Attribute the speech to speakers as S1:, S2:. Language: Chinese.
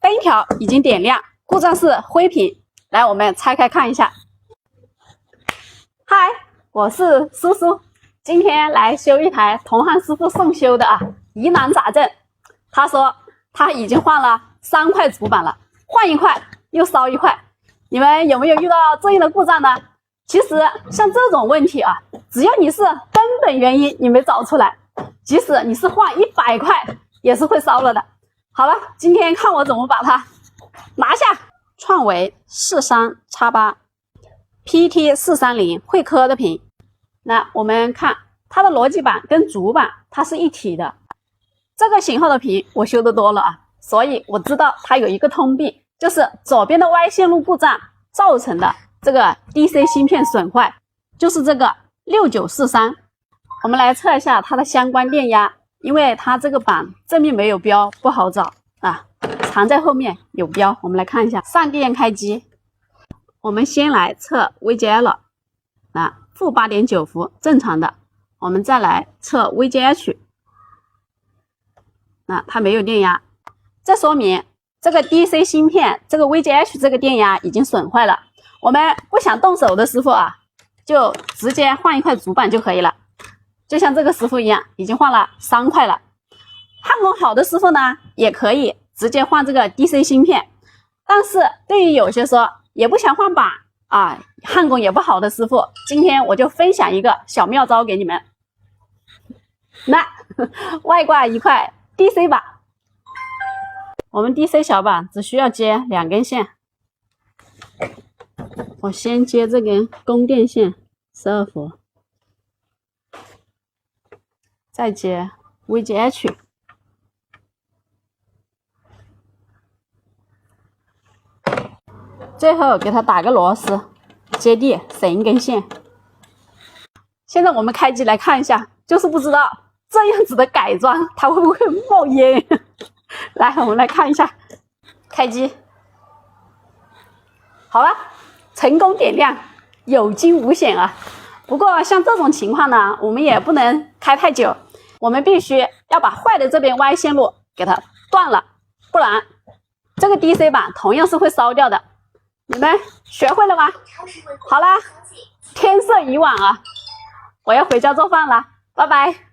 S1: 灯条已经点亮，故障是灰屏。来，我们拆开看一下。嗨，我是苏苏，今天来修一台同行师傅送修的疑难杂症。他说他已经换了3块主板了，换一块又烧一块。你们有没有遇到这样的故障呢？其实像这种问题只要你是根本原因你没找出来，即使你是换100块也是会烧了的。好了，今天看我怎么把它拿下。创维43X8 PT430 汇科的屏，那我们看它的逻辑板跟主板它是一体的。这个型号的屏我修的多了所以我知道它有一个通病，就是左边的 Y 线路故障造成的这个 DC 芯片损坏，就是这个6943。我们来测一下它的相关电压，因为它这个板正面没有标，不好找藏在后面有标。我们来看一下，上电开机，我们先来测 VGL， 负 8.9 伏正常的。我们再来测 VGH， 它没有电压，这说明这个 DC 芯片这个 VGH 这个电压已经损坏了。我们不想动手的师傅就直接换一块主板就可以了。就像这个师傅一样，已经换了3块了。焊工好的师傅呢，也可以直接换这个 DC 芯片。但是对于有些说也不想换板焊工也不好的师傅，今天我就分享一个小妙招给你们。那外挂一块 DC 板，我们 DC 小板只需要接2根线。我先接这根供电线12伏，再接 VGH， 最后给它打个螺丝，接地省1根线。现在我们开机来看一下，就是不知道这样子的改装它会不会冒烟。来，我们来看一下，开机，好了，成功点亮，有惊无险不过像这种情况呢，我们也不能开太久，我们必须要把坏的这边 Y 线路给它断了，不然这个 DC 板同样是会烧掉的。你们学会了吗？好啦，天色已晚我要回家做饭了，拜拜。